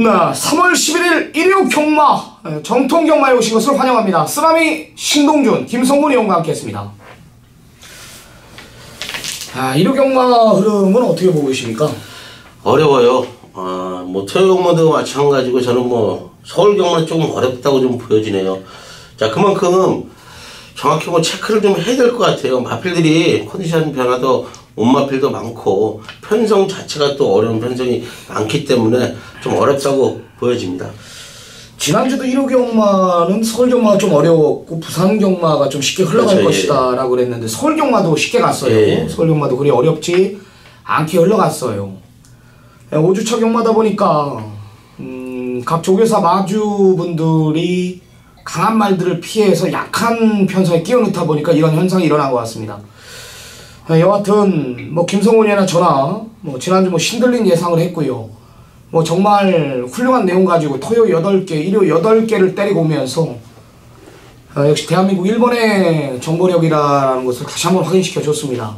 네, 3월 11일 일요 경마, 정통 경마에 오신 것을 환영합니다. 쓰나미 신동준, 김성문 의원과 함께 했습니다. 일요 경마 흐름은 어떻게 보고 계십니까? 어려워요. 뭐 토요 경마도 마찬가지고 저는 뭐 서울 경마는 조금 어렵다고 좀 보여지네요. 자, 그만큼 정확히 뭐 체크를 좀 해야 될 것 같아요. 마필들이 컨디션 변화도 온마필도 많고 편성 자체가 또 어려운 편성이 많기 때문에 좀 어렵다고 보여집니다. 지난주도 1호 경마는 서울 경마가 좀 어려웠고 부산 경마가 좀 쉽게 흘러갈 그렇죠, 것이다 라고 그랬는데 서울 경마도 쉽게 갔어요. 예. 서울 경마도 그리 어렵지 않게 흘러갔어요. 5주차 경마다 보니까 각 조교사 마주분들이 강한 말들을 피해서 약한 편성에 끼워 넣다 보니까 이런 현상이 일어난 것 같습니다. 여하튼 뭐 김성훈이나 저나 뭐 지난주 뭐 신들린 예상을 했고요. 뭐 정말 훌륭한 내용 가지고 토요 8개, 일요 8개를 때리고 오면서 역시 대한민국 1번의 정보력이라는 것을 다시 한번 확인시켜 줬습니다.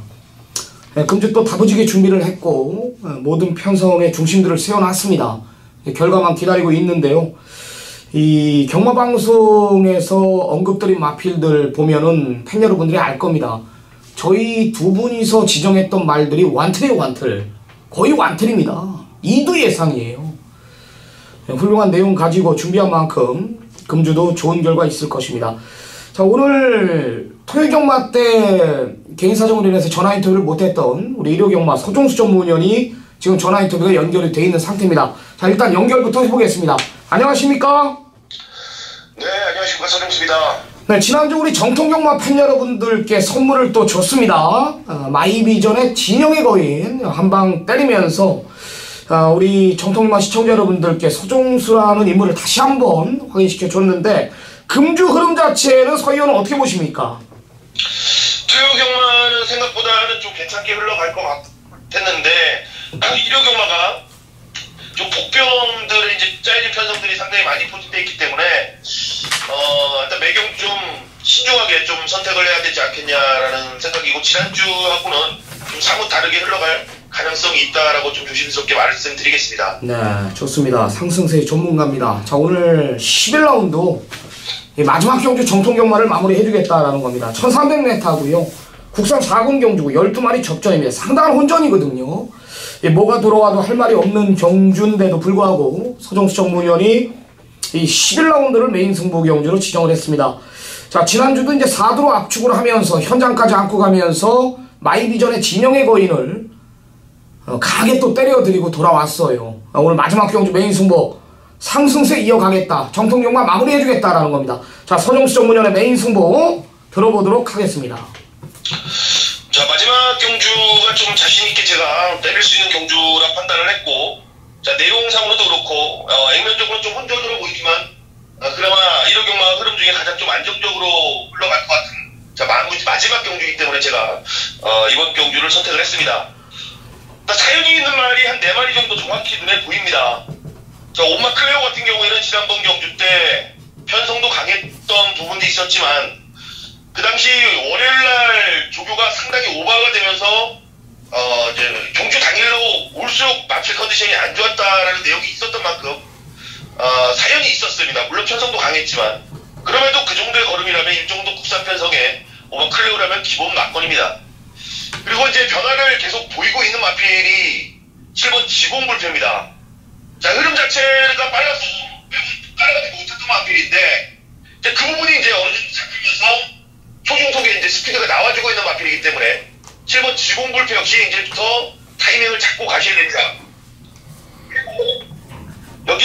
금주 또 다부지게 준비를 했고 모든 편성의 중심들을 세워놨습니다. 결과만 기다리고 있는데요. 이 경마방송에서 언급드린 마필들 보면은 팬 여러분들이 알 겁니다. 저희 두 분이서 지정했던 말들이 완틀이에요, 완틀. 거의 완틀입니다. 2두 예상이에요. 훌륭한 내용 가지고 준비한 만큼 금주도 좋은 결과 있을 것입니다. 자, 오늘 토요 경마 때 개인 사정으로 인해서 전화 인터뷰를 못했던 우리 일요 경마 서종수 전문위원이 지금 전화 인터뷰가 연결이 되어 있는 상태입니다. 자, 일단 연결부터 해보겠습니다. 안녕하십니까? 네, 안녕하십니까. 서종수입니다. 네, 지난주 우리 정통경마 팬 여러분들께 선물을 또 줬습니다. 마이비전의 진영의 거인 한방 때리면서 우리 정통경마 시청자 여러분들께 서종수라는 인물을 다시 한번 확인시켜 줬는데 금주 흐름 자체는 서 의원은 어떻게 보십니까? 토요 경마는 생각보다는 좀 괜찮게 흘러갈 것 같았는데 일요 경마가 좀 복병들의 이제 짜여진 편성들이 상당히 많이 포진되어 있기 때문에 일단 매경 좀 신중하게 좀 선택을 해야 되지 않겠냐라는 생각이고 지난주하고는 좀 사뭇 다르게 흘러갈 가능성이 있다라고 좀 조심스럽게 말씀드리겠습니다. 네, 좋습니다. 상승세의 전문가입니다. 자, 오늘 11라운드 마지막 경주 정통경마를 마무리해주겠다라는 겁니다. 1300m고요. 국산 4군 경주고 12마리 접전입니다. 상당한 혼전이거든요. 뭐가 들어와도 할 말이 없는 경주인데도 불구하고 서종수 전문위원이 이 11라운드를 메인 승부 경주로 지정을 했습니다. 자, 지난주도 이제 4두로 압축을 하면서 현장까지 안고 가면서 마이비전의 진영의 거인을 강하게 또 때려드리고 돌아왔어요. 오늘 마지막 경주 메인 승부 상승세 이어가겠다. 정통경마 마무리해주겠다라는 겁니다. 자, 서종수 전문위원의 메인 승부 들어보도록 하겠습니다. 자, 마지막 경주가 좀 자신있게 제가 때릴 수 있는 경주라 판단을 했고, 자, 내용상으로도 그렇고, 액면적으로는 좀 혼전으로 보이지만, 그나마 1호 경마 흐름 중에 가장 좀 안정적으로 흘러갈 것 같은, 자, 마지막 경주이기 때문에 제가, 이번 경주를 선택을 했습니다. 사연이 있는 말이 한 4마리 정도 정확히 눈에 보입니다. 자, 온마 클레오 같은 경우에는 지난번 경주 때 편성도 강했던 부분도 있었지만, 그 당시 월요일날 조교가 상당히 오버가 되면서 이제 경주 당일로 올수록 마필 컨디션이 안 좋았다라는 내용이 있었던 만큼 사연이 있었습니다. 물론 편성도 강했지만 그럼에도 그 정도의 걸음이라면 이 정도 국산 편성에 오버 클레오라면 기본 막건입니다. 그리고 이제 변화를 계속 보이고 있는 마필이 7번 지공불패입니다. 자, 흐름 자체가 빨라서 매우 따라가지 못했던 마필인데 이제 그 부분이 이제 어느 정도 잡히면서 초중 속에 이제 스피드가 나와주고 있는 마필이기 때문에 7번 지공불패 역시 이제부터 타이밍을 잡고 가셔야 됩니다. 그리고 여기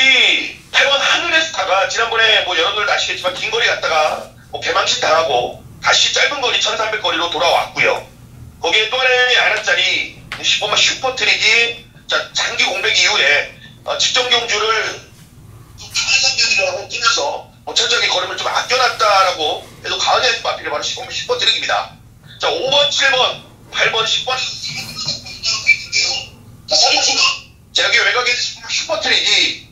8번 하늘의 스타가 지난번에 뭐 여러분들도 아시겠지만 긴 거리 갔다가 뭐 개망신 당하고 다시 짧은 거리 1300거리로 돌아왔고요. 거기에 또 하나의 아랫자리 10번만 슈퍼트릭이 자, 장기 공백 이후에 직전 경주를 좀 강한 상대들이라고 뛰면서 천천히 걸음을 좀 아껴놨다라고 해도 가은의 마필이 바로 10번 트릭입니다. 자, 5번, 7번, 8번, 10번 있는데요. 자, 서종수가 자, 여기 외곽에 슈퍼 트릭이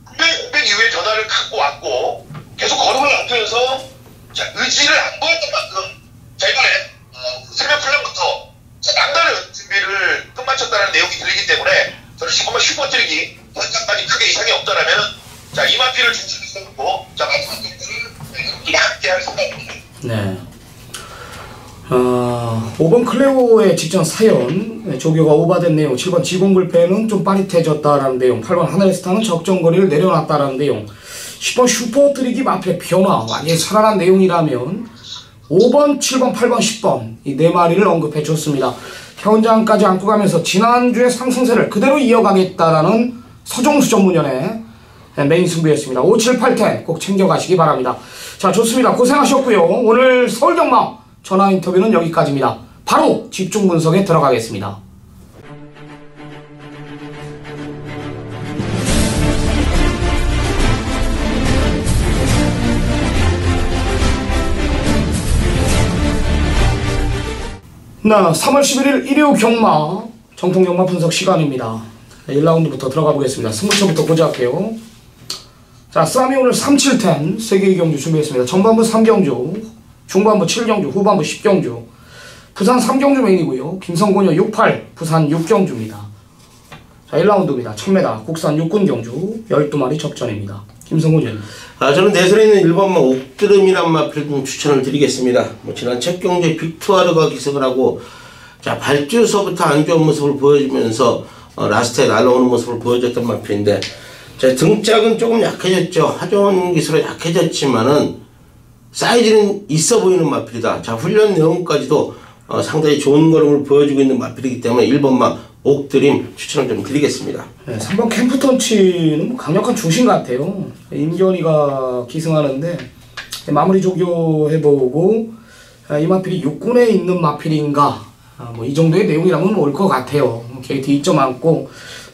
공백 이후에 변화를 갖고 왔고 계속 걸음을 아끼면서 자, 의지를 안 보였던 만큼 자, 이번에 새벽 플랜부터 자, 남다른 준비를 끝마쳤다는 내용이 들리기 때문에 저는 10번만 슈퍼 트릭이 현장까지 크게 이상이 없다라면 있었고, 자 마지막 경주를 이렇게 함께 할 생각입니다. 네. 5번 클레오의 직전 사연, 조교가 오바된 내용, 7번 지공불패는 좀 빠릿해졌다라는 내용, 8번 하늘의 스타는 적정거리를 내려놨다라는 내용, 10번 슈퍼트릭이 마필의 변화, 완전히 살아난 내용이라면 5번, 7번, 8번, 10번 이 네 마리를 언급해 줬습니다. 현장까지 안고 가면서 지난주의 상승세를 그대로 이어가겠다라는 서종수 전문연의 메인 승부였습니다. 5, 7, 8, 10 꼭 챙겨가시기 바랍니다. 자, 좋습니다. 고생하셨고요. 오늘 서울경마 전화 인터뷰는 여기까지입니다. 바로 집중 분석에 들어가겠습니다. 네, 3월 11일 일요 경마 정통 경마 분석 시간입니다. 1라운드부터 들어가 보겠습니다. 승부처부터 보자 할게요. 자, 쌈이 오늘 3, 7, 10 3개의 경주 준비했습니다. 전반부 3경주, 중반부 7경주, 후반부 10경주. 부산 3경주 메인이고요. 김성곤이 6, 8 부산 6경주입니다. 자, 1라운드입니다. 1000m 국산 육군 경주 12마리 적전입니다. 김성곤이. 저는 내선에 있는 1번마 옥드름이란 마필 좀 추천을 드리겠습니다. 지난 첫 경주에 빅투아르가 기승을 하고, 자, 발주서부터 안 좋은 모습을 보여주면서 라스트에 날아오는 모습을 보여줬던 마필인데, 자, 등짝은 조금 약해졌죠. 하전 기술은 약해졌지만은 사이즈는 있어 보이는 마필이다. 자, 훈련 내용까지도 상당히 좋은 걸음을 보여주고 있는 마필이기 때문에 1번마 옥드림 추천을 좀 드리겠습니다. 네, 3번 캠프턴치는 강력한 중심 같아요. 임견이가 기승하는데 마무리 조교해보고 이 마필이 육군에 있는 마필인가, 이 정도의 내용이라면 올 것 같아요. KT 2점 안고,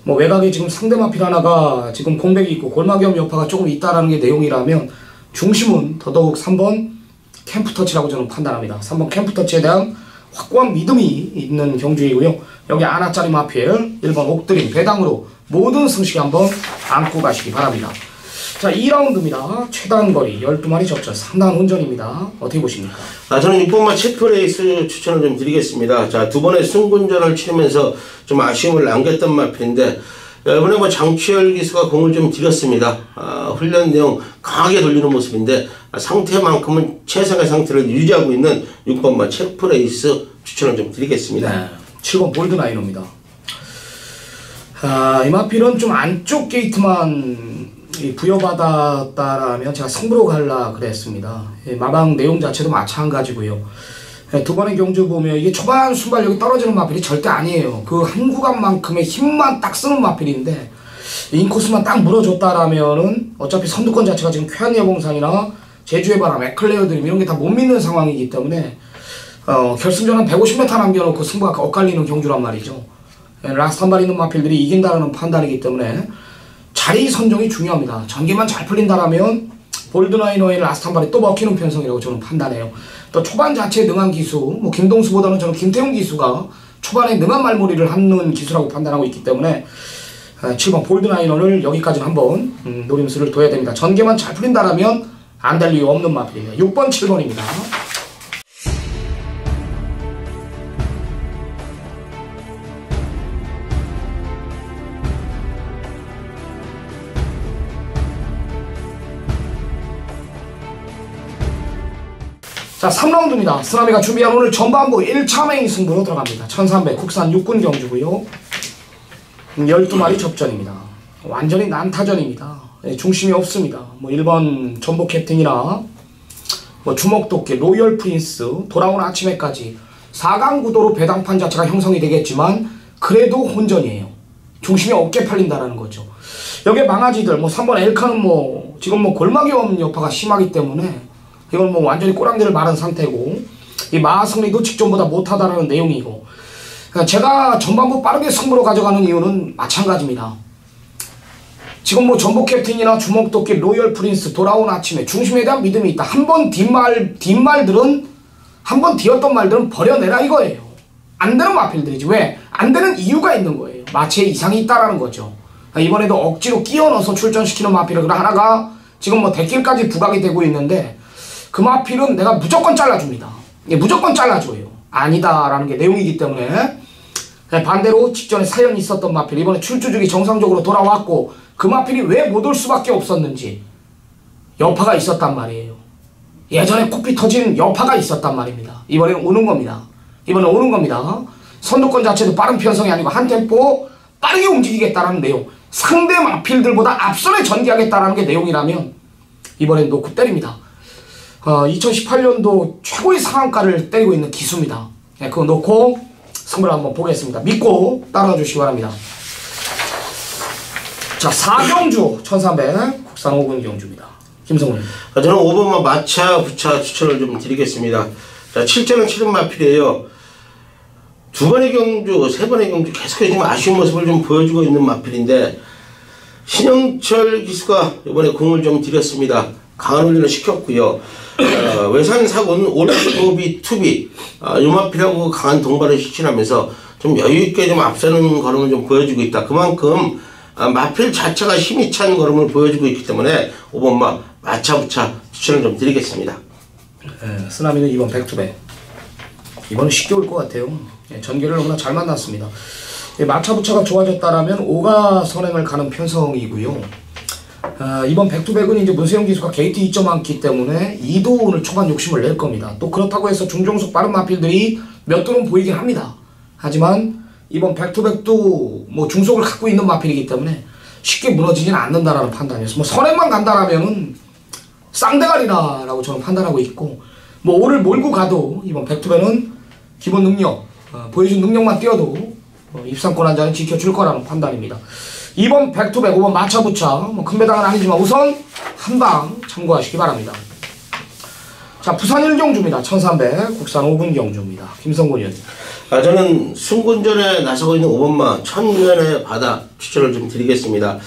외곽에 지금 상대 마필 하나가 지금 공백이 있고 골마겸 여파가 조금 있다라는 게 내용이라면 중심은 더더욱 3번 캠프터치라고 저는 판단합니다. 3번 캠프터치에 대한 확고한 믿음이 있는 경주이고요. 여기 아나짜리 마필 1번 옥드림 배당으로 모든 승식 한번 안고 가시기 바랍니다. 자, 2라운드입니다. 최단거리 12마리 적전 상당한 운전입니다. 어떻게 보십니까? 저는 6번마 체프레이스 추천을 좀 드리겠습니다. 자, 두 번의 승군전을 치르면서 좀 아쉬움을 남겼던 마필인데, 이번에 장치열 기수가 공을 좀 들였습니다. 훈련 내용 강하게 돌리는 모습인데, 상태만큼은 최상의 상태를 유지하고 있는 6번마 체프레이스 추천을 좀 드리겠습니다. 네, 7번 볼드나이너입니다. 이 마필은 좀 안쪽 게이트만 부여받았다라면 제가 승부로 갈라 그랬습니다. 마방 내용 자체도 마찬가지고요. 두 번의 경주 보면 이게 초반 순발력이 떨어지는 마필이 절대 아니에요. 그 한 구간만큼의 힘만 딱 쓰는 마필인데 인코스만 딱 물어줬다라면은 어차피 선두권 자체가 지금 쾌한여봉상이나 제주의 바람, 에클레어드림 이런 게 다 못 믿는 상황이기 때문에 결승전 한 150m 남겨놓고 승부가 엇갈리는 경주란 말이죠. 라스트 한 발 있는 마필들이 이긴다라는 판단이기 때문에 자리 선정이 중요합니다. 전개만 잘 풀린다라면 볼드나이너의 라스트 한 발이 또 먹히는 편성이라고 저는 판단해요. 또 초반 자체에 능한 기수, 김동수보다는 저는 김태훈 기수가 초반에 능한 말머리를 하는 기수라고 판단하고 있기 때문에 7번 볼드나이너를 여기까지는 한번 노림수를 둬야 됩니다. 전개만 잘 풀린다라면 안 될 이유 없는 마필입니다. 6번, 7번입니다. 자, 3라운드입니다. 쓰나미가 준비한 오늘 전반부 1차 메인 승부로 들어갑니다. 1300 국산 육군 경주고요. 12마리 접전입니다. 완전히 난타전입니다. 중심이 없습니다. 1번 전복 캡틴이나 주먹도끼, 로열 프린스, 돌아온 아침에까지 4강 구도로 배당판 자체가 형성이 되겠지만 그래도 혼전이에요. 중심이 없게 팔린다라는 거죠. 여기에 망아지들, 3번 엘카는 지금 골마겸 여파가 심하기 때문에 이건 완전히 꼬랑지를 마른 상태고, 이 마승리도 직전보다 못하다라는 내용이고, 제가 전반부 빠르게 승부로 가져가는 이유는 마찬가지입니다. 지금 전복 캡틴이나 주먹도끼, 로열 프린스, 돌아온 아침에 중심에 대한 믿음이 있다. 한 번 뒷말들은, 한 번 뒤었던 말들은 버려내라 이거예요. 안 되는 마필들이지. 왜? 안 되는 이유가 있는 거예요. 마체에 이상이 있다라는 거죠. 이번에도 억지로 끼워 넣어서 출전시키는 마필을 하나가 지금 대길까지 부각이 되고 있는데, 그 마필은 내가 무조건 잘라줍니다. 무조건 잘라줘요. 아니다라는 게 내용이기 때문에, 반대로 직전에 사연이 있었던 마필, 이번에 출주주기 정상적으로 돌아왔고 그 마필이 왜 못 올 수밖에 없었는지, 여파가 있었단 말이에요. 예전에 코피 터진 여파가 있었단 말입니다. 이번에는 오는 겁니다. 이번에 오는 겁니다. 선두권 자체도 빠른 편성이 아니고 한 템포 빠르게 움직이겠다라는 내용. 상대 마필들보다 앞선에 전개하겠다라는 게 내용이라면 이번엔 놓고 때립니다. 2018년도 최고의 상한가를 때리고 있는 기수입니다. 네, 그거 놓고 승부를 한번 보겠습니다. 믿고 따라와 주시기 바랍니다. 자, 4경주 1300 국산 5군 경주입니다. 김성훈님. 저는 5번만 마차 부차 추천을 좀 드리겠습니다. 자, 7전은 7은 마필이에요. 두 번의 경주, 세 번의 경주 계속해서 좀 아쉬운 모습을 좀 보여주고 있는 마필인데 신영철 기수가 이번에 공을 좀 들였습니다. 강한 훈련을 시켰고요. 외산 사고는 올드고비 투비 이 마필하고 강한 동반을 실천하면서 좀 여유있게 좀 앞서는 걸음을 좀 보여주고 있다. 그만큼 마필 자체가 힘이 찬 걸음을 보여주고 있기 때문에 5번마 마차부차 추천을 좀 드리겠습니다. 네, 쓰나미는 이번 백투백. 이번은 쉽게 올 것 같아요. 네, 전개를 너무나 잘 만났습니다. 네, 마차부차가 좋아졌다라면 5가 선행을 가는 편성이고요. 이번 백투백은 이제 문세영 기수가 게이트 2점 많기 때문에 2도 오늘 초반 욕심을 낼 겁니다. 또 그렇다고 해서 중종속 빠른 마필들이 몇 도는 보이긴 합니다. 하지만 이번 백투백도 뭐 중속을 갖고 있는 마필이기 때문에 쉽게 무너지지는 않는다라는 판단이었어요. 뭐 선행만 간다라면은 쌍대가리라고 저는 판단하고 있고, 뭐 5를 몰고 가도 이번 백투백은 기본 능력, 보여준 능력만 띄어도 입상권 한 자는 지켜줄 거라는 판단입니다. 이번 백투백 5번 마차부차 뭐 큰 배당은 아니지만 우선 한방 참고하시기 바랍니다. 자, 부산 1경주입니다. 1300 국산 5군 경주입니다. 김성곤 의원님. 저는 순군전에 나서고 있는 5번마 천년의 바다 추천을 좀 드리겠습니다.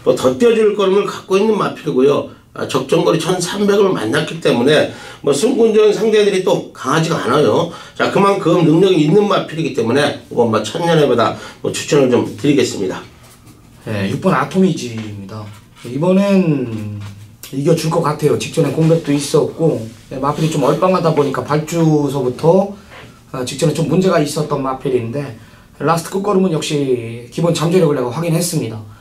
뭐 덧띄어줄 걸음을 갖고 있는 마필이고요. 적정거리 1300을 만났기 때문에 뭐 순군전 상대들이 또 강하지가 않아요. 자, 그만큼 능력이 있는 마필이기 때문에 5번마 천년의 바다 뭐 추천을 좀 드리겠습니다. 네, 6번 아토미지입니다. 이번엔 이겨줄 것 같아요. 직전에 공백도 있었고, 마필이 좀 얼빵하다 보니까 발주서부터 직전에 좀 문제가 있었던 마필인데 라스트 끝걸음은 역시 기본 잠재력을 내가 확인했습니다.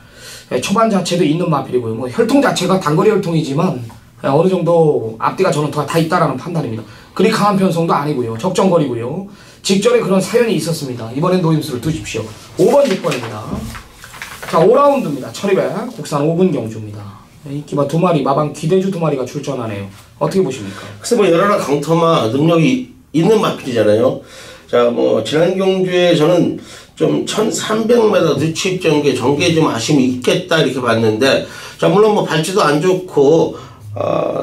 초반 자체도 있는 마필이고요. 뭐 혈통 자체가 단거리 혈통이지만 어느 정도 앞뒤가 저는 다 있다라는 판단입니다. 그리 강한 편성도 아니고요. 적정거리고요. 직전에 그런 사연이 있었습니다. 이번엔 노임수를 두십시오. 5번 6번입니다. 자, 5라운드입니다. 1200 국산 5군 경주입니다. 인기마 2마리, 마방 기대주 2마리가 출전하네요. 어떻게 보십니까? 글쎄 뭐 여러나 강터마 능력이 있는 마필이잖아요. 자, 뭐 지난 경주에 저는 좀 1300m 늦추입 전개 좀 아쉬움이 있겠다 이렇게 봤는데, 자 물론 뭐 발주도 안 좋고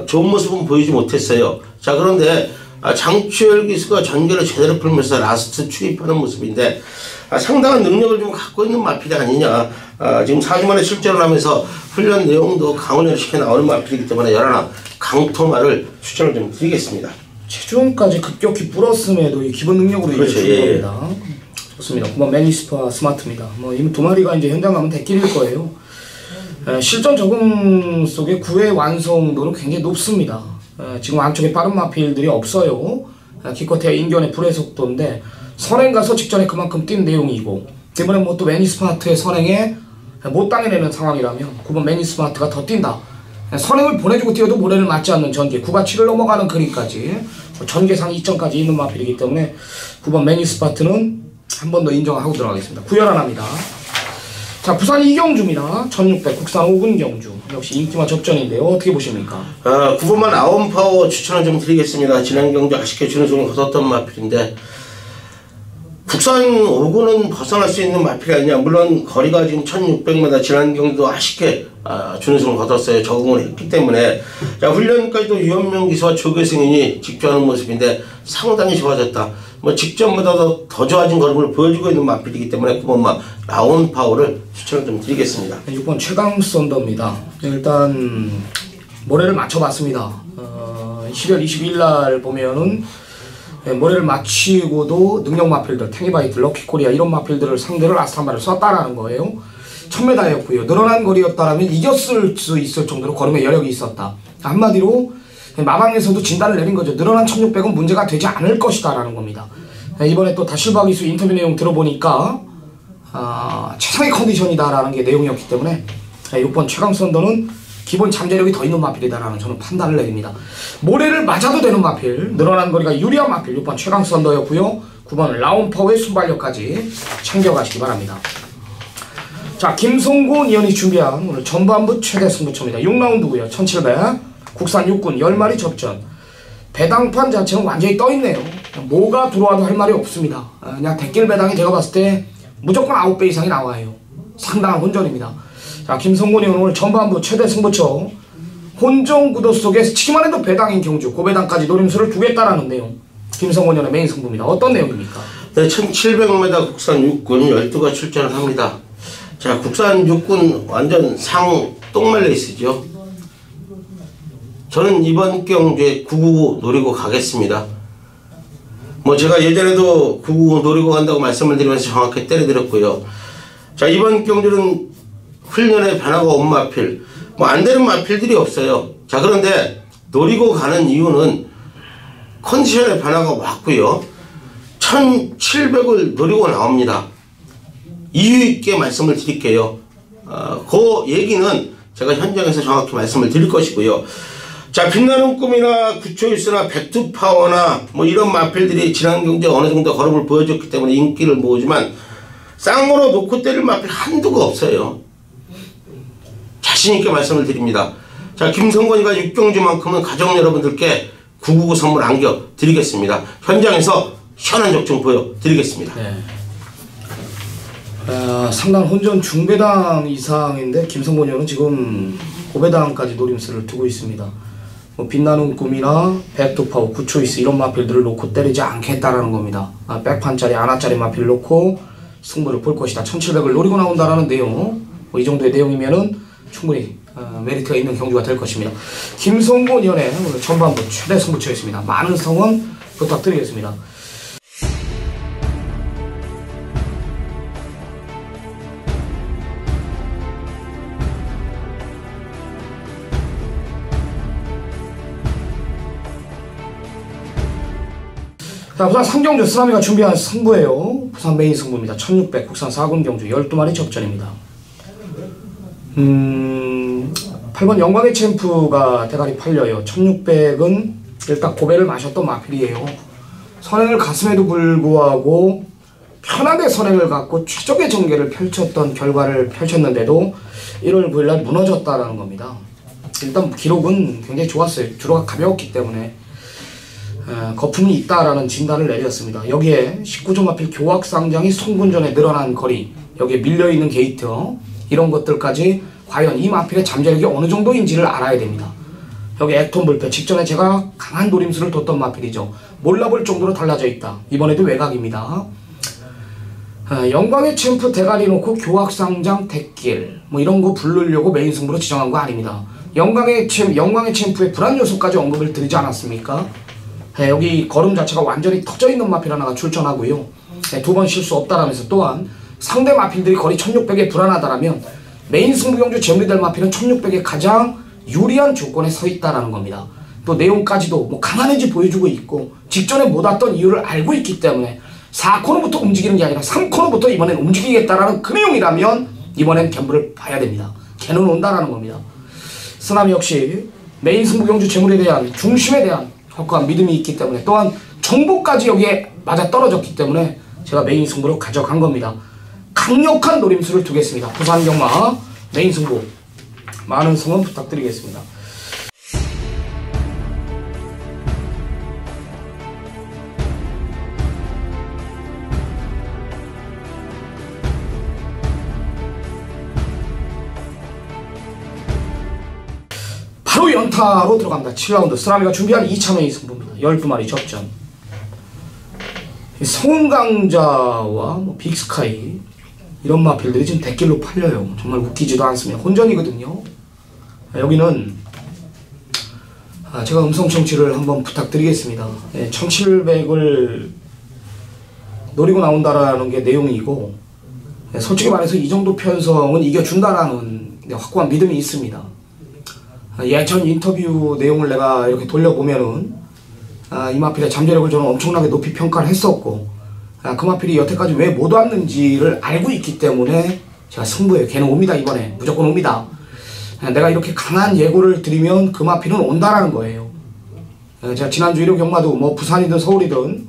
좋은 모습은 보이지 못했어요. 자, 그런데 장추열 기수가 전개를 제대로 풀면서 라스트 추입하는 모습인데 상당한 능력을 좀 갖고 있는 마필이 아니냐. 지금 4주 만에 출전을 하면서 훈련 내용도 강훈련을 시켜 나오는 마필이기 때문에 여러나 강토마를 추천을 좀 드리겠습니다. 체중까지 급격히 불었음에도 이 기본 능력으로 그렇죠, 이겨줄 겁니다. 좋습니다. 9번 매니스파 스마트입니다. 뭐 이 2마리가 이제 현장 가면 대길일 거예요. 실전 적응 속에 9회 완성도는 굉장히 높습니다. 지금 안쪽에 빠른 마필들이 없어요. 기껏해야 인견의 불의 속도인데 선행 가서 직전에 그만큼 뛴 내용이고, 이번에 뭐 또 매니스마트의 선행에 못 당해내는 상황이라면 9번 매니스마트가 더 뛴다. 선행을 보내주고 뛰어도 모래를 맞지 않는 전개, 9가 7을 넘어가는 거리까지 전개상 2점까지 있는 마필이기 때문에 9번 매니스마트는 한 번 더 인정하고 들어가겠습니다. 구혈하나입니다. 자, 부산 2경주입니다. 1600 국산 5군 경주. 역시 인기만 접전인데요. 어떻게 보십니까? 9번만 아웃파워 추천을 좀 드리겠습니다. 지난 경주 아쉽게 준우승을 거뒀던 마필인데 국산 5군은 벗어날 수 있는 마필이 아니냐. 물론 거리가 지금 1600m, 지난 경주도 아쉽게 준우승을 거뒀어요. 적응을 했기 때문에. 자, 훈련까지도 유현명 기수와 조교승인이 직조하는 모습인데 상당히 좋아졌다. 뭐 직전보다 더 좋아진 걸음을 보여주고 있는 마필이기 때문에 9번마 라운 파워를 추천을 좀 드리겠습니다. 6번 최강 썬더입니다. 일단 모래를 맞춰봤습니다. 10월 22일 날 보면은 모래를 맞추고도 능력 마필들, 탱이바이트, 럭키코리아 이런 마필들을 상대로 라스트 한 발을 쐈다라는 거예요. 1000m였고요. 늘어난 거리였다라면 이겼을 수 있을 정도로 걸음에 여력이 있었다. 한마디로 마방에서도 진단을 내린 거죠. 늘어난 1600은 문제가 되지 않을 것이다 라는 겁니다. 이번에 또 다실바 기수 인터뷰 내용 들어보니까 최상의 컨디션이다 라는 게 내용이었기 때문에 6번 최강 썬더는 기본 잠재력이 더 있는 마필이다라는 저는 판단을 내립니다. 모래를 맞아도 되는 마필, 늘어난 거리가 유리한 마필, 6번 최강 썬더였고요. 9번 라운파워의 순발력까지 챙겨가시기 바랍니다. 자, 김성곤 의원이 준비한 오늘 전반부 최대 승부처입니다. 6라운드고요. 1700 국산 육군 10마리 접전. 배당판 자체는 완전히 떠있네요. 뭐가 들어와도 할 말이 없습니다. 그냥 대길 배당이 제가 봤을 때 무조건 9배 이상이 나와요. 상당한 혼전입니다. 자, 김성곤 의원 오늘 전반부 최대 승부처 혼전 구도 속에서 치기만 해도 배당인 경주, 고배당까지 노림수를 두겠다라는 내용. 김성곤 의원의 메인 승부입니다. 어떤 내용입니까? 네, 1700m 국산 육군 12가 출전을 합니다. 자, 국산 육군 완전 상 똥말레이스죠. 저는 이번 경주에 999 노리고 가겠습니다. 뭐 제가 예전에도 999 노리고 간다고 말씀을 드리면서 정확히 때려드렸고요. 자, 이번 경주는 훈련에 변화가 없는 마필, 뭐 안 되는 마필들이 없어요. 자, 그런데 노리고 가는 이유는 컨디션의 변화가 왔고요. 1700을 노리고 나옵니다. 이유 있게 말씀을 드릴게요. 그 얘기는 제가 현장에서 정확히 말씀을 드릴 것이고요. 자, 빛나는 꿈이나 구초이스나 백투파워나 뭐 이런 마필들이 지난 경주에 어느 정도 걸음을 보여줬기 때문에 인기를 모으지만 쌍으로 놓고 때릴 마필 한두가 없어요. 자신있게 말씀을 드립니다. 자, 김성곤이가 6경주만큼은 가족 여러분들께 999 선물 안겨드리겠습니다. 현장에서 시원한 적중 보여드리겠습니다. 네. 상당 혼전 중배당 이상인데 김성곤 의원은 지금 고배당까지 노림수를 두고 있습니다. 뭐 빛나는 꿈이나 백투파워, 구초이스 이런 마필들을 놓고 때리지 않겠다라는 겁니다. 백판짜리, 아나짜리 마필을 놓고 승부를 볼 것이다. 1700을 노리고 나온다라는 내용. 뭐 이 정도의 내용이면은 충분히 메리트가 있는 경주가 될 것입니다. 김성곤 의원의 오늘 전반부 최대 승부처였습니다. 많은 성원 부탁드리겠습니다. 자, 부산 상경주 쓰나미가 준비한 승부예요. 부산 메인 승부입니다. 1600 국산 4군 경주 12마리 접전입니다. 8번 영광의 챔프가 대가리 팔려요. 1600은 일단 고배를 마셨던 마필이에요. 선행을 갔음에도 불구하고 편하게 선행을 갖고 최적의 전개를 펼쳤던 결과를 펼쳤는데도 1월 9일날 무너졌다라는 겁니다. 일단 기록은 굉장히 좋았어요. 주로가 가벼웠기 때문에 거품이 있다라는 진단을 내렸습니다. 여기에 19점 마필 교학상장이 송군전에 늘어난 거리, 여기에 밀려있는 게이트, 이런 것들까지 과연 이 마필의 잠재력이 어느 정도인지를 알아야 됩니다. 여기 액톤 불패, 직전에 제가 강한 노림수를 뒀던 마필이죠. 몰라볼 정도로 달라져 있다. 이번에도 외곽입니다. 영광의 챔프 대가리 놓고 교학상장 대길 뭐 이런 거 부르려고 메인 승부로 지정한 거 아닙니다. 영광의 챔프의 불안 요소까지 언급을 드리지 않았습니까? 여기 걸음 자체가 완전히 터져있는 마필 하나가 출전하고요. 2번 실수 없다라면서 또한 상대 마필들이 거리 1600에 불안하다라면 메인 승부 경주 제물이 될 마필은 1600에 가장 유리한 조건에 서 있다라는 겁니다. 또 내용까지도 뭐 강한지 보여주고 있고 직전에 못 왔던 이유를 알고 있기 때문에 4코너부터 움직이는 게 아니라 3코너부터 이번엔 움직이겠다라는 그 내용이라면 이번엔 견부를 봐야 됩니다. 개는 온다라는 겁니다. 쓰나미 역시 메인 승부 경주 제물에 대한 중심에 대한 확고한 믿음이 있기 때문에 또한 정보까지 여기에 맞아 떨어졌기 때문에 제가 메인 승부로 가져간 겁니다. 강력한 노림수를 두겠습니다. 부산 경마 메인 승부 많은 성원 부탁드리겠습니다. 바로 연타로 들어갑니다. 7라운드 쓰나미가 준비한 2차 메인 승부입니다. 12마리 접전. 성강자와 뭐 빅스카이 이런 마필들이 지금 대길로 팔려요. 정말 웃기지도 않습니다. 혼전이거든요. 여기는 제가 음성 청취를 한번 부탁드리겠습니다. 1700을 노리고 나온다라는 게 내용이고 솔직히 말해서 이 정도 편성은 이겨준다라는 확고한 믿음이 있습니다. 예전 인터뷰 내용을 내가 이렇게 돌려보면은 이 마필의 잠재력을 저는 엄청나게 높이 평가를 했었고 그 마필이 여태까지 왜 못 왔는지를 알고 있기 때문에 제가 승부에 걔는 옵니다. 이번에 무조건 옵니다. 내가 이렇게 강한 예고를 드리면 그 마필은 온다라는 거예요. 제가 지난주 1호 경마도 뭐 부산이든 서울이든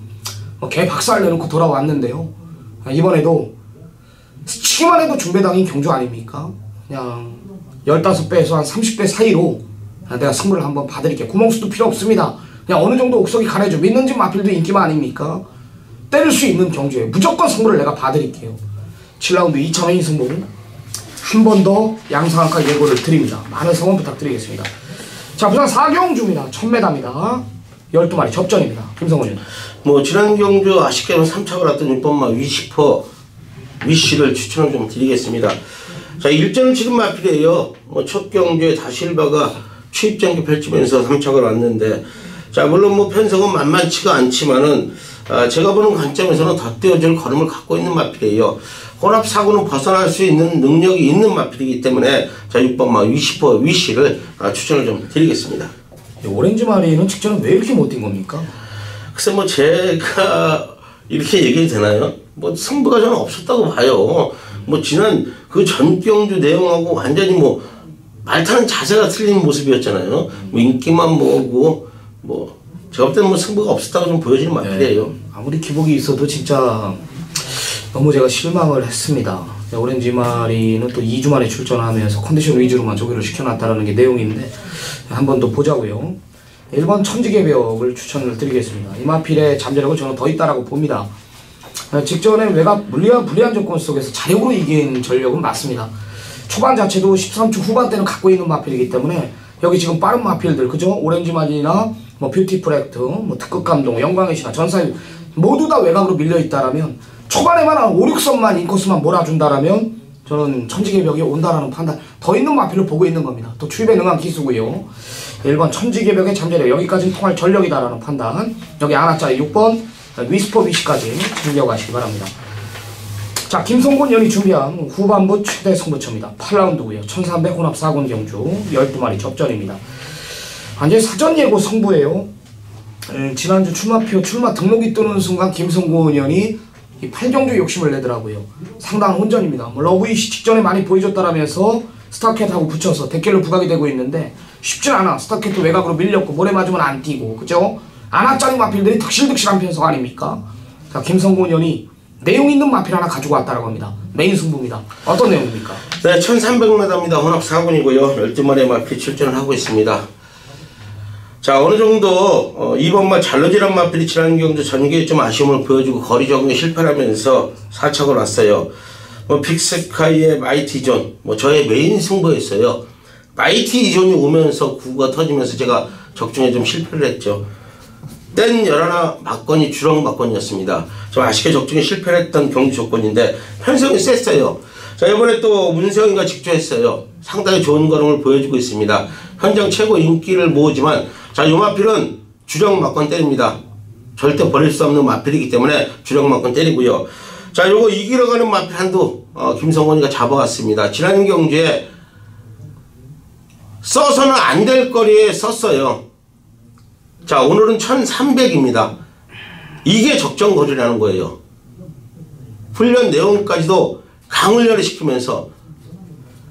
개 박살 내놓고 돌아왔는데요. 이번에도 치기만 해도 중배당인 경주 아닙니까? 그냥 15배에서 한 30배 사이로 내가 승부를 한번 봐드릴게요. 구멍수도 필요 없습니다. 그냥 어느 정도 옥석이 가려져. 믿는 집 마필도 인기만 아닙니까? 때릴 수 있는 경주에 무조건 승부를 내가 봐드릴게요. 7라운드 2차메인 승부 한 번 더 양상한가 예고를 드립니다. 많은 성원 부탁드리겠습니다. 자, 부산 4경주입니다. 1000m입니다. 12마리 접전입니다. 김성훈 님. 뭐 지난 경주 아쉽게는 3착을 왔던 6번마 위시퍼 위시를 추천을 좀 드리겠습니다. 자, 일전을 치른 마필이에요. 첫 경주에 다실바가 추입장기 펼치면서 3착을 왔는데, 자, 물론 뭐 편성은 만만치가 않지만은 제가 보는 관점에서는 덧대어줄 걸음을 갖고 있는 마필이에요. 혼합 사고는 벗어날 수 있는 능력이 있는 마필이기 때문에 자, 6번마 위시퍼 위시를 추천을 좀 드리겠습니다. 오렌지 마리는 직전에 왜 이렇게 못 뛴 겁니까? 글쎄 뭐 제가 이렇게 얘기해도 되나요? 뭐 승부가 저는 없었다고 봐요. 뭐 지난 그 전경주 내용하고 완전히 뭐 말타는 자세가 틀린 모습이었잖아요. 뭐 인기만 모으고 뭐 제가 볼 때는 뭐 승부가 없었다고 좀 보여지는 마필이에요. 아무리 기복이 있어도 진짜 너무 제가 실망을 했습니다. 오렌지 마리는 또 2주 만에 출전하면서 컨디션 위주로만 조기를 시켜놨다는 게 내용인데 한 번 더 보자고요. 1번 천지개벽을 추천을 드리겠습니다. 이 마필의 잠재력은 저는 더 있다라고 봅니다. 직전에 외곽 불리한 조건 속에서 자력으로 이긴 전력은 맞습니다. 초반 자체도 13초 후반대는 갖고 있는 마필이기 때문에 여기 지금 빠른 마필들, 그죠? 오렌지 마리나 뭐 뷰티풀 액트, 뭐 특급 감동, 영광의 신화, 전사유 모두 다 외곽으로 밀려 있다라면 초반에만 한 5, 6선만 인코스만 몰아준다라면 저는 천지개벽이 온다라는 판단, 더 있는 마필을 보고 있는 겁니다. 또 추입에 능한 기수고요. 1번 천지개벽의 잠재력, 여기까지는 통할 전력이다라는 판단. 여기 하나짜리 6번 위스퍼 위시까지 챙겨가시기 바랍니다. 자, 김성곤 연이 준비한 후반부 최대 승부처입니다. 8라운드고요. 1300 혼합 4군 경주 12마리 접전입니다. 완전히 사전 예고 승부예요. 지난주 출마표 출마 등록이 뜨는 순간 김성곤 연이 이 8경주 욕심을 내더라고요. 상당한 혼전입니다. 뭐 러브이시 직전에 많이 보여줬다라면서 스타켓하고 붙여서 대결로 부각이 되고 있는데 쉽진 않아. 스타켓도 외곽으로 밀렸고 모래 맞으면 안 뛰고, 그죠? 아나짜리 마필들이 득실득실한 편성 아닙니까? 자, 김성곤 연이 내용 있는 마필 하나 가지고 왔다라고 합니다. 메인 승부입니다. 어떤 내용입니까? 네, 1300m입니다. 혼합 4군이고요. 12마리의 마필 출전을 하고 있습니다. 자, 어느 정도 2번마 잘러지란 마필이 지난 경주 전개에 좀 아쉬움을 보여주고 거리 적응에 실패를 하면서 4착을 왔어요. 뭐 빅스카이의 마이티 이존, 뭐 저의 메인 승부였어요. 마이티 이존이 오면서 구가 터지면서 제가 적중에 좀 실패를 했죠. 땐 11 막건이 주렁 막건이었습니다. 좀 아쉽게 적중에 실패를 했던 경주 조건인데 편성이 셌어요. 자, 이번에 또 문세영이가 직조했어요. 상당히 좋은 걸음을 보여주고 있습니다. 현장 최고 인기를 모으지만 자, 요 마필은 주력 막건 때립니다. 절대 버릴 수 없는 마필이기 때문에 주력 막건 때리고요. 자, 요거 이기러 가는 마필 한두 김성곤이가 잡아왔습니다. 지난 경주에 써서는 안 될 거리에 썼어요. 자, 오늘은 1300입니다. 이게 적정거리라는 거예요. 훈련 내용까지도 강훈련을 시키면서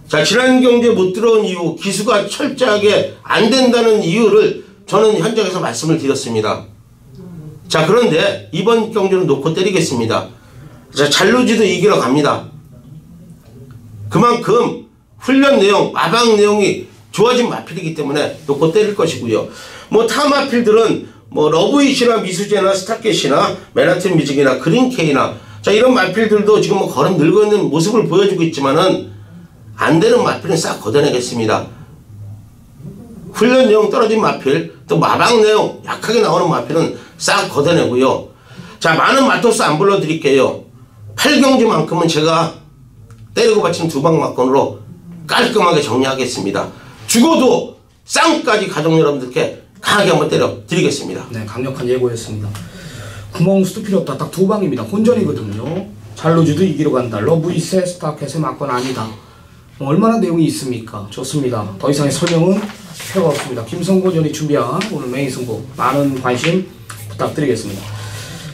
자, 지난 경주에 못 들어온 이유, 기수가 철저하게 안 된다는 이유를 저는 현장에서 말씀을 드렸습니다. 자, 그런데 이번 경주는 놓고 때리겠습니다. 자, 잘루지도 이기러 갑니다. 그만큼 훈련 내용, 마방 내용이 좋아진 마필이기 때문에 놓고 때릴 것이고요. 뭐 타 마필들은 뭐 러브이시나 미수제나 스타켓이나 맨하튼 뮤직이나 그린케이나 자, 이런 마필들도 지금 뭐 걸음 늘고 있는 모습을 보여주고 있지만은 안 되는 마필은 싹 걷어내겠습니다. 훈련 내용 떨어진 마필, 또 마방 내용 약하게 나오는 마필은 싹 걷어내고요. 자, 많은 마토스 안 불러드릴게요. 8경주만큼은 제가 때리고 받친 두방 막건으로 깔끔하게 정리하겠습니다. 죽어도 쌍까지 가족 여러분들께 강하게 한번 때려 드리겠습니다. 네, 강력한 예고였습니다. 구멍수도 필요 없다. 딱 두 방입니다. 혼전이거든요. 잘루지도 이기러 간다. 러브이세 스타켓의 막건 아니다. 얼마나 내용이 있습니까? 좋습니다. 더 이상의 설명은 필요가 없습니다. 김성곤 연이 준비한 오늘 메인 승부 많은 관심 부탁드리겠습니다.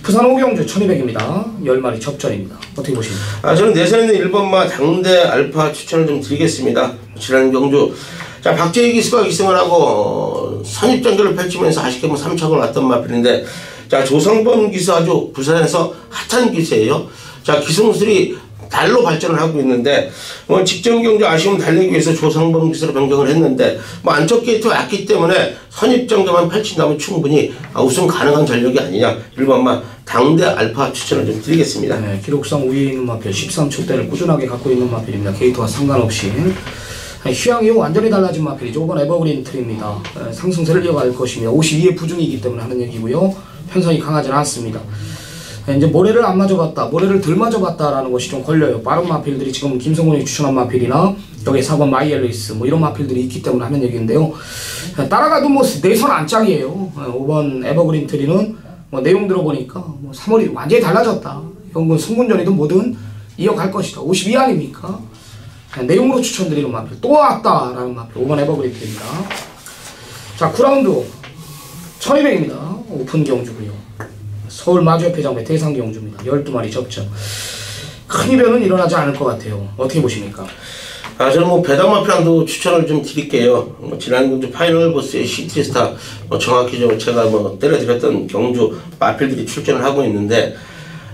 부산 오경주 1200입니다. 10마리 접전입니다. 어떻게 보십니까? 저는 내선에 있는 1번마 당대 알파 추천을 좀 드리겠습니다. 지난 경주. 자, 박재희 기수가 기승을 하고 선입전결을 펼치면서 아쉽게 3착을 왔던 마필인데, 자, 조성범 기수 아주 부산에서 핫한 기수예요. 자, 기승술이 달로 발전을 하고 있는데, 직전 경주 아쉬움 달래기 위해서 조성범 기수로 변경을 했는데, 안쪽 게이트가 왔기 때문에 선입전결만 펼친다면 충분히 우승 가능한 전력이 아니냐. 1번마 당대 알파 추천을 좀 드리겠습니다. 네, 기록상 우위에 있는 마필 13초대를 꾸준하게 갖고 있는 마필입니다. 게이트와 상관없이. 휴양 이후 완전히 달라진 마필이죠. 이번 에버그린 트리입니다. 상승세를 이어갈 것입니다. 52의 부중이기 때문에 하는 얘기고요. 편성이 강하지는 않습니다. 이제 모래를 안 맞아봤다, 모래를 덜 맞아봤다라는 것이 좀 걸려요. 빠른 마필들이 지금 김성곤이 추천한 마필이나 여기 4번 마이엘리스 이런 마필들이 있기 때문에 하는 얘기인데요. 따라가도 내선 안짝이에요. 5번 에버그린 트리는 내용 들어보니까 3월이 완전히 달라졌다. 이건 승군전이든 뭐든 이어갈 것이다. 52 아닙니까? 내용으로 추천드리는 마필 또 왔다라는 마필 5번 에버그린 트리입니다. 자, 9라운드 1200입니다. 오픈 경주고요. 서울 마주협회장배 대상 경주입니다. 12마리 접전. 큰 이변은 일어나지 않을 것 같아요. 어떻게 보십니까? 저는 배당마필랑도 추천을 좀 드릴게요. 지난 경주 파이널 보스의 시티스타, 정확히 제가 때려드렸던 경주 마필들이 출전을 하고 있는데,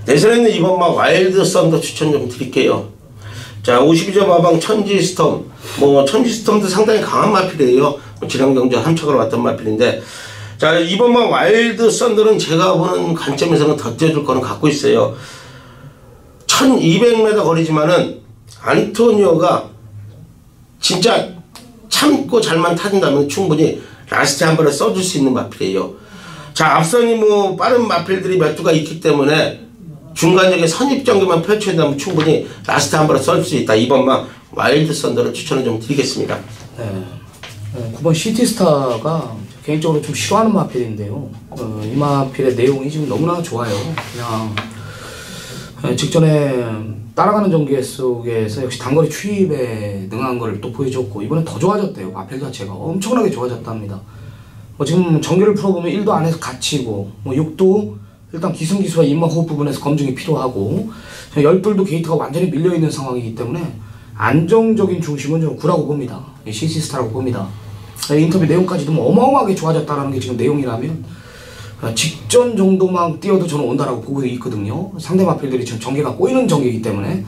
내선에 있는 이번마 와일드 썬더 추천 좀 드릴게요. 자, 52점 마방 천지스톰, 천지스톰도 상당히 강한 마필이에요. 지난 경주 함착으로 왔던 마필인데, 자, 이번만 와일드 썬더는 제가 보는 관점에서는 더 뛰어줄 거는 갖고 있어요. 1200m 거리지만은 안토니오가 진짜 참고 잘만 타준다면 충분히 라스트 한 번에 써줄 수 있는 마필이에요. 자, 앞선이 빠른 마필들이 몇 두가 있기 때문에 중간역에 선입전개만 펼쳐낸다면 충분히 라스트 한 번에 쏠 수 있다. 이번만 와일드 썬더를 추천을 좀 드리겠습니다. 네. 9번 시티스타가 개인적으로 좀 싫어하는 마필인데요. 이 마필의 내용이 지금 너무나 좋아요. 그냥 직전에 따라가는 전개 속에서 역시 단거리 추입에 능한 걸 또 보여줬고, 이번에 더 좋아졌대요. 마필 자체가 엄청나게 좋아졌답니다. 지금 전개를 풀어보면 1도 안에서 갇히고, 6도 일단 기승기수와 인마호흡 부분에서 검증이 필요하고, 12도 게이트가 완전히 밀려있는 상황이기 때문에 안정적인 중심은 좀 9라고 봅니다. 시티스타라고 봅니다. 인터뷰 내용까지도 어마어마하게 좋아졌다는 게 지금 내용이라면, 직전 정도만 뛰어도 저는 온다라고 보고 있거든요. 상대 마필들이 지금 전개가 꼬이는 전개이기 때문에,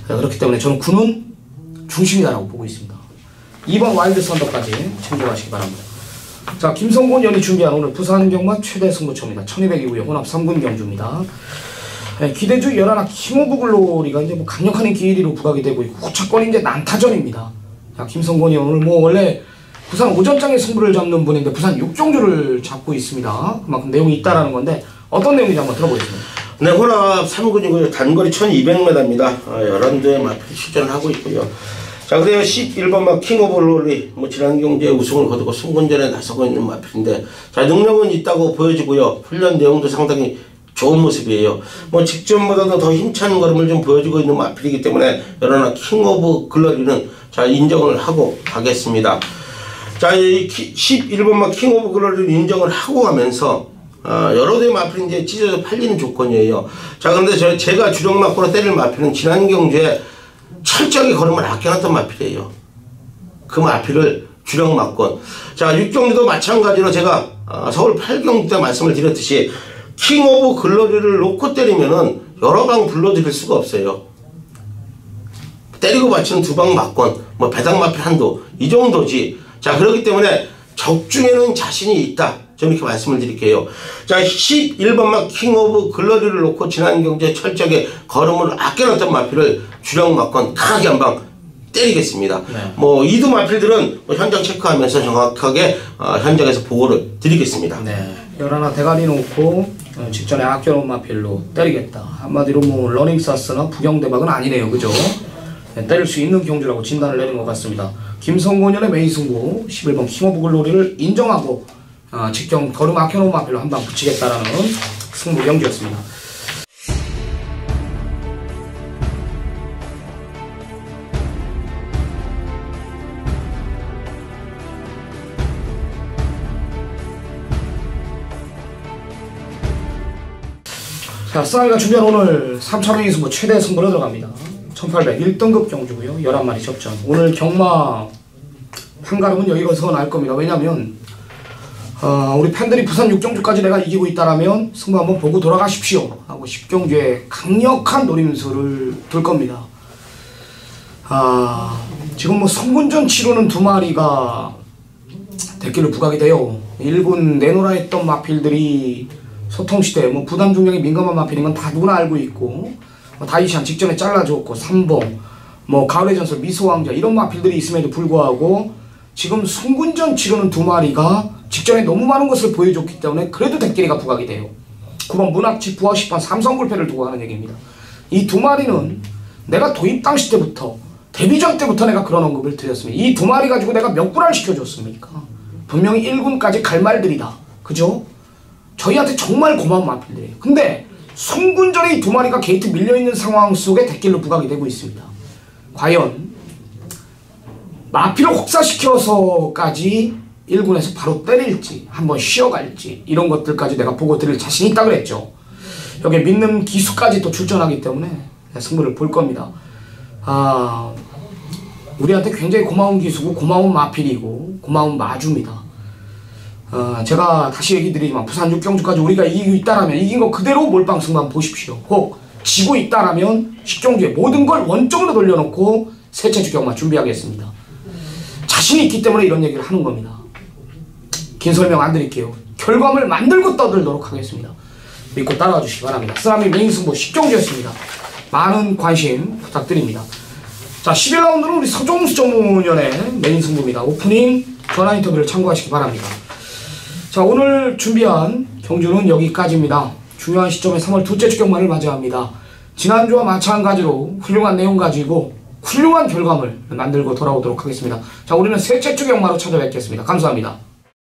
그렇기 때문에 저는 9는 중심이다라고 보고 있습니다. 2번 와일드 썬더까지 챙겨가시기 바랍니다. 자, 김성곤 연이 준비한 오늘 부산 경마 최대 승부처입니다. 1200이고요. 혼합 3군 경주입니다. 기대주 11화 킹 오브 글로리가 이제 강력한 인기 1위로 부각이 되고 있고, 후차권이 이제 난타전입니다. 자, 김성곤이 오늘 원래 부산 오전장에 승부를 잡는 분인데 부산 6종주를 잡고 있습니다. 그만큼 내용이 있다라는 건데 어떤 내용인지 한번 들어보겠습니다. 네, 혼합 3군이고요. 단거리 1200m입니다. 11대의 마필이 출전을 하고 있고요. 자, 그래요. 11번마 킹 오브 글로리, 지난 경주에 우승을 거두고 승군전에 나서고 있는 마필인데, 자, 능력은 있다고 보여지고요. 훈련 내용도 상당히 좋은 모습이에요. 직전보다도 더 힘찬 걸음을 좀 보여주고 있는 마필이기 때문에 여러나 킹 오브 글로리는 자, 인정을 하고 가겠습니다. 자, 이 11번마 킹 오브 글로리를 인정을 하고 가면서 여러 대의 마필이 이제 찢어져 팔리는 조건이에요. 자, 그런데 제가 주력 막고로 때릴 마필은 지난 경주에 철저하게 걸음을 아껴놨던 마필이에요. 그 마필을 주력 막권. 자, 6경주도 마찬가지로 제가 서울 8경주 때 말씀을 드렸듯이 킹 오브 글로리를 놓고 때리면은 여러 방 불러드릴 수가 없어요. 때리고 맞추는 2방 막권, 배당 마필 한도, 이 정도지. 자, 그렇기 때문에 적중에는 자신이 있다. 좀 이렇게 말씀을 드릴게요. 자, 11번마 킹 오브 글로리를 놓고 지난 경주에 철저하게 걸음을 아껴놨던 마필을 주력 막권 강하게 한 방 때리겠습니다. 네. 이두 마필들은 현장 체크하면서 정확하게 현장에서 보고를 드리겠습니다. 네. 11 대가리 놓고 직전에 아껴놓은 마필로 때리겠다. 한마디로 러닝 사스나 부경대박은 아니네요. 그죠? 네, 때릴 수 있는 경주라고 진단을 내린 것 같습니다. 김성곤연의 메인 승부 11번 킹 오브 글로리를 인정하고 직경 걸음 아껴놓은 마필로 한 방 붙이겠다라는 승부 경주였습니다. 자, 싸이가 준비한 오늘 3차 명의 승부 최대 승부로 들어갑니다. 1800 1등급 경주고요. 11마리 접전. 오늘 경마 판가름은 여기서 날 겁니다. 왜냐면 우리 팬들이 부산 6경주까지 내가 이기고 있다라면 승부 한번 보고 돌아가십시오 하고 10경주에 강력한 노림수를 둘 겁니다. 지금 뭐 성군전 치르는 2마리가 대길로 부각이 돼요. 1군 내놓으라 했던 마필들이 소통시대 뭐 부담 중량이 민감한 마필인 건 다 누구나 알고 있고, 다이시안 직전에 잘라줬고, 삼봉 뭐 가을의 전설 미소왕자 이런 마필들이 있음에도 불구하고 지금 성군전 치르는 2마리가 직전에 너무 많은 것을 보여줬기 때문에 그래도 대길이가 부각이 돼요. 9번 문학지 부하 10번 삼성불패를 두고 하는 얘기입니다. 이 2마리는 내가 도입 당시 때부터 데뷔전 때부터 내가 그런 언급을 드렸습니다. 이 2마리 가지고 내가 몇 불알 시켜줬습니까? 분명히 1군까지 갈 말들이다. 그죠? 저희한테 정말 고마운 마필들이에요. 근데 송군전에 이 2마리가 게이트 밀려있는 상황 속에 대길로 부각이 되고 있습니다. 과연 마필을 혹사시켜서까지 1군에서 바로 때릴지 한번 쉬어갈지 이런 것들까지 내가 보고 드릴 자신이 있다 그랬죠. 여기에 믿는 기수까지 또 출전하기 때문에 승부를 볼 겁니다. 우리한테 굉장히 고마운 기수고 고마운 마필이고 고마운 마주입니다. 제가 다시 얘기 드리지만 부산 6경주까지 우리가 이기고 있다라면 이긴 거 그대로 몰빵 승부만 보십시오. 혹 지고 있다라면 10경주에 모든 걸 원점으로 돌려놓고 세체주 경마 준비하겠습니다. 자신이 있기 때문에 이런 얘기를 하는 겁니다. 긴 설명 안 드릴게요. 결과물 만들고 떠들도록 하겠습니다. 믿고 따라와 주시기 바랍니다. 쓰라미 메인 승부 10경주였습니다. 많은 관심 부탁드립니다. 자, 11라운드는 우리 서종수 전문위원의 메인 승부입니다. 오프닝 전화 인터뷰를 참고하시기 바랍니다. 자, 오늘 준비한 경주는 여기까지입니다. 중요한 시점에 3월 둘째 주 경마를 맞이합니다. 지난주와 마찬가지로 훌륭한 내용 가지고 훌륭한 결과물 만들고 돌아오도록 하겠습니다. 자, 우리는 셋째 주 경마로 찾아뵙겠습니다. 감사합니다.